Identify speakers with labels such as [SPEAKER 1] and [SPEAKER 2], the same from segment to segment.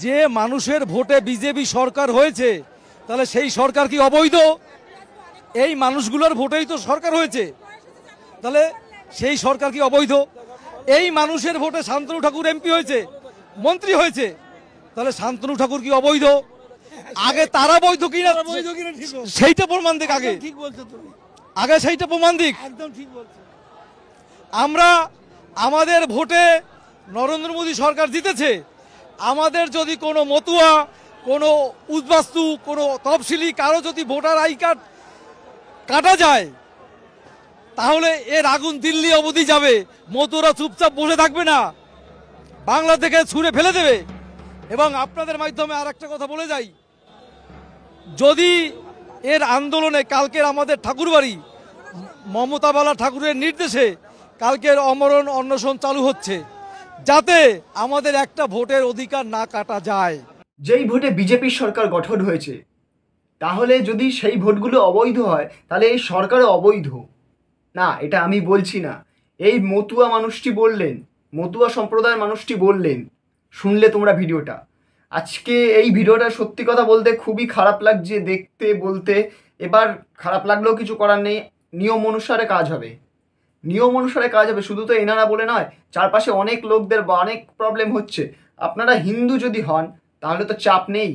[SPEAKER 1] যে মানুষের ভোটে বিজেপি সরকার হয়েছে তাহলে সেই সরকার কি অবৈধ? এই মানুষগুলোর ভোটেই তো সরকার হয়েছে, তাহলে সেই সরকার কি অবৈধ? এই মানুষের ভোটে শান্তনু ঠাকুর এমপি হয়েছে, মন্ত্রী হয়েছে, তাহলে শান্তনু ঠাকুর কি অবৈধ? আগে তারা বৈধ কিনা সেইটা প্রমাণ দিক, আগে
[SPEAKER 2] ঠিক বলছো তুমি,
[SPEAKER 1] আগে সেইটা প্রমাণ দিক।
[SPEAKER 2] একদম ঠিক বলছো।
[SPEAKER 1] আমরা আমাদের ভোটে নরেন্দ্র মোদী সরকার জিতেছে, আমাদের যদি কোনো মতুয়া, কোনো উদ্বাস্তু, কোনো তফসিলি কারো যদি ভোটার আই কার্ড কাটা যায় তাহলে এর আগুন দিল্লি অবধি যাবে, মতুয়ারা চুপচাপ বসে থাকবে না, বাংলা থেকে ছুঁড়ে ফেলে দেবে। এবং আপনাদের মাধ্যমে আর একটা কথা বলে যাই, যদি এর আন্দোলনে কালকের আমাদের ঠাকুরবাড়ি মমতা বালা ঠাকুরের নির্দেশে কালকের অমরণ অনশন চালু হচ্ছে, যাতে আমাদের একটা ভোটের অধিকার না কাটা যায়।
[SPEAKER 3] যেই ভোটে বিজেপির সরকার গঠন হয়েছে, তাহলে যদি সেই ভোটগুলো অবৈধ হয় তাহলে এই সরকারও অবৈধ না, এটা আমি বলছি না, এই মতুয়া মানুষটি বললেন, মতুয়া সম্প্রদায়ের মানুষটি বললেন। শুনলে তোমরা ভিডিওটা, আজকে এই ভিডিওটা সত্যি কথা বলতে খুবই খারাপ লাগছে দেখতে বলতে। এবার খারাপ লাগলেও কিছু করার নেই, নিয়ম অনুসারে কাজ হবে, নিয়ম অনুসারে কাজ হবে। শুধু তো এনারা বলে নয়, চারপাশে অনেক লোকদের বা অনেক প্রবলেম হচ্ছে। আপনারা হিন্দু যদি হন তাহলে তো চাপ নেই,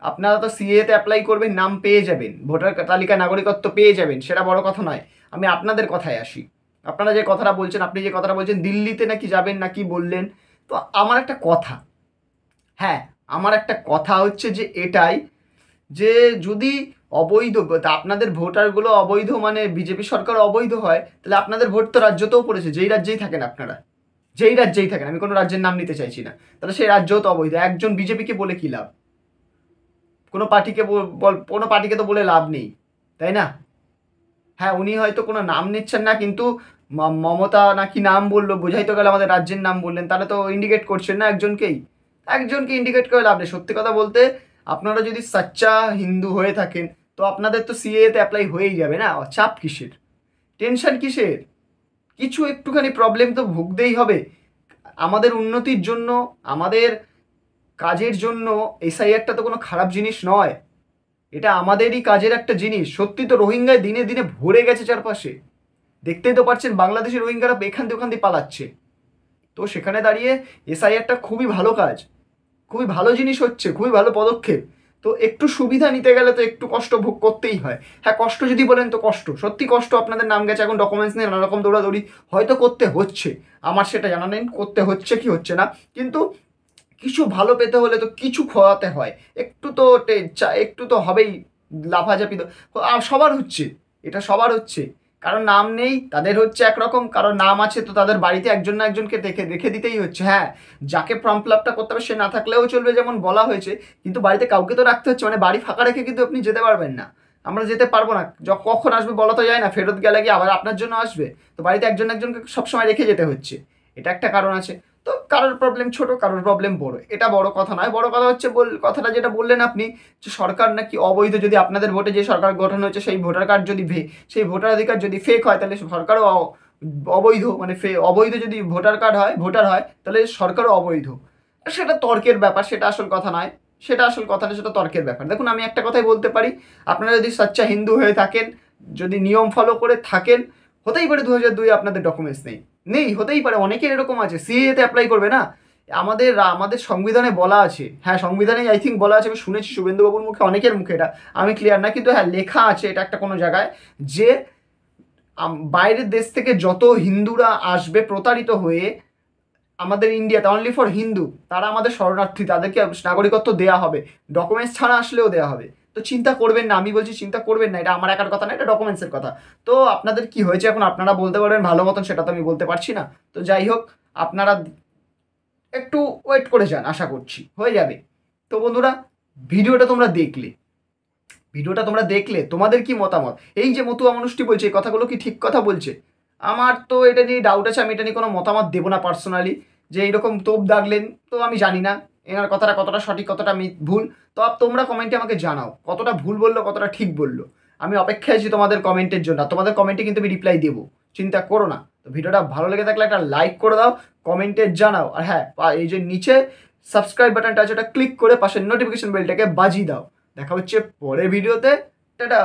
[SPEAKER 3] আপনারা তো সিএতে অ্যাপ্লাই করবেন, নাম পেয়ে যাবেন, ভোটার তালিকায় নাগরিকত্ব পেয়ে যাবেন, সেটা বড় কথা নয়। আমি আপনাদের কথায় আসি, আপনারা যে কথাটা বলছেন, আপনি যে কথাটা বলছেন দিল্লিতে নাকি যাবেন নাকি বললেন, তো আমার একটা কথা, হ্যাঁ আমার একটা কথা হচ্ছে যে এটাই, যে যদি অবৈধ আপনাদের ভোটারগুলো অবৈধ মানে বিজেপি সরকার অবৈধ হয়, তাহলে আপনাদের ভোট তো রাজ্যতেও পড়েছে, যেই রাজ্যেই থাকেন আপনারা, যেই রাজ্যেই থাকেন, আমি কোনো রাজ্যের নাম নিতে চাইছি না, তাহলে সেই রাজ্যও তো অবৈধ। একজন বিজেপিকে বলে কী লাভ? কোনো পার্টিকে তো বলে লাভ নেই, তাই না? হ্যাঁ উনি হয়তো কোনো নাম নিচ্ছেন না, কিন্তু মমতা নাকি নাম বললো, বোঝাই তো গেল আমাদের রাজ্যের নাম বললেন, তাহলে তো ইন্ডিকেট করছেন না একজনকে ইন্ডিকেট করে লাভ নেই। সত্যি কথা বলতে, আপনারা যদি সাচ্চা হিন্দু হয়ে থাকেন তো আপনাদের তো সিএতে অ্যাপ্লাই হয়েই যাবে না, চাপ কিসের, টেনশন কিসের? কিছু একটুখানি প্রবলেম তো ভুগতেই হবে। আমাদের উন্নতির জন্য, আমাদের কাজের জন্য এসআইআরটা তো কোনো খারাপ জিনিস নয়, এটা আমাদেরই কাজের একটা জিনিস। সত্যি তো রোহিঙ্গায় দিনে দিনে ভরে গেছে চারপাশে, দেখতেই তো পারছেন, বাংলাদেশের রোহিঙ্গারা এখান থেকে ওখান দিয়ে পালাচ্ছে। তো সেখানে দাঁড়িয়ে এসআইআরটা খুবই ভালো কাজ, খুবই ভালো জিনিস হচ্ছে, খুবই ভালো পদক্ষেপ। তো একটু সুবিধা নিতে গেলে তো একটু কষ্ট ভোগ করতেই হয়। হ্যাঁ কষ্ট যদি বলেন তো কষ্ট, সত্যি কষ্ট, আপনাদের নাম গেছে, এখন ডকুমেন্টস নিয়ে নানা রকম দৌড়াদৌড়ি হয়তো করতে হচ্ছে, আমার সেটা জানা নেই করতে হচ্ছে কি হচ্ছে না, কিন্তু কিছু ভালো পেতে হলে তো কিছু খোয়াতে হয়, একটু তো হবেই, লাফাঝাপি তো সবার হচ্ছে, এটা সবার হচ্ছে। কারণ নাম নেই তাদের হচ্ছে একরকম, কারণ নাম আছে তো তাদের বাড়িতে একজন না একজনকে রেখে দিতেই হচ্ছে। হ্যাঁ যাকে ফর্ম ফিল আপটা করতে হবে সে না থাকলেও চলবে, যেমন বলা হয়েছে, কিন্তু বাড়িতে কাউকে তো রাখতে হচ্ছে, মানে বাড়ি ফাঁকা রেখে কিন্তু আপনি যেতে পারবেন না, আমরা যেতে পারবো না, কখন আসবে বলা তো যায় না, ফেরত গেলে কি আবার আপনার জন্য আসবে, তো বাড়িতে একজনকে সবসময় রেখে যেতে হচ্ছে, এটা একটা কারণ আছে। তো কারোর প্রবলেম ছোট, কারোর প্রবলেম বড়, এটা বড় কথা নয়। বড় কথা হচ্ছে কথাটা যেটা বললেন আপনি, যে সরকার নাকি অবৈধ, যদি আপনাদের ভোটে যে সরকার গঠন হয়েছে সেই ভোটার কার্ড যদি সেই ভোটাধিকার যদি ফেক হয় তাহলে সরকারও অবৈধ, মানে অবৈধ যদি ভোটার হয় তাহলে সরকারও অবৈধ। সেটা তর্কের ব্যাপার, সেটা আসল কথা নয়, সেটা তর্কের ব্যাপার। দেখুন আমি একটা কথাই বলতে পারি, আপনারা যদি সচ্চা হিন্দু হয়ে থাকেন, যদি নিয়ম ফলো করে থাকেন, হতেই পারে 2002 আপনাদের ডকুমেন্টস নেই, হতেই পারে, অনেকের এরকম আছে, সিএতে অ্যাপ্লাই করবে না। আমাদের সংবিধানে বলা আছে, হ্যাঁ সংবিধানে আই থিঙ্ক বলা আছে, আমি শুনেছি শুভেন্দুবাবুর মুখে, অনেকের মুখে, এটা আমি ক্লিয়ার না, কিন্তু হ্যাঁ লেখা আছে এটা একটা কোনো জায়গায়, যে বাইরের দেশ থেকে যত হিন্দুরা আসবে প্রতারিত হয়ে আমাদের ইন্ডিয়াতে, অনলি ফর হিন্দু, তারা আমাদের শরণার্থী, তাদেরকে নাগরিকত্ব দেওয়া হবে, ডকুমেন্টস ছাড়া আসলেও দেওয়া হবে। তো চিন্তা করবেন না, আমি বলছি চিন্তা করবেন না, এটা আমার একার কথা না, এটা ডকুমেন্টসের কথা। তো আপনাদের কি হয়েছে এখন আপনারা বলতে পারবেন ভালো মতন, সেটা তো আমি বলতে পারছি না। তো যাই হোক, আপনারা একটু ওয়েট করে যান, আশা করছি হয়ে যাবে। তো বন্ধুরা, ভিডিওটা তোমরা দেখলে তোমাদের কি মতামত? এই যে মতুয়া মানুষটি বলছে এই কথাগুলো কি ঠিক কথা বলছে? আমার তো এটা নিয়ে ডাউট আছে, আমি এটা নিয়ে কোনো মতামত দেবো না পার্সোনালি, যে এইরকম তোপ দাগলেন, তো আমি জানি না এনার কথাটা কতটা সঠিক কতটা ভুল। তো তোমরা কমেন্টে আমাকে জানাও কতটা ভুল বললো কতটা ঠিক বললো। আমি অপেক্ষায় আছি তোমাদের কমেন্টের জন্য, তোমাদের কমেন্টে কিন্তু আমি রিপ্লাই দেবো, চিন্তা করো না। তো ভিডিওটা ভালো লেগে থাকলে একটা লাইক করে দাও, কমেন্টে জানাও, আর হ্যাঁ এই যে নিচে সাবস্ক্রাইব বাটনটা আছে ওটা ক্লিক করে পাশের নোটিফিকেশন বেলটাকে বাজিয়ে দাও। দেখা হচ্ছে পরের ভিডিওতে। টাটা।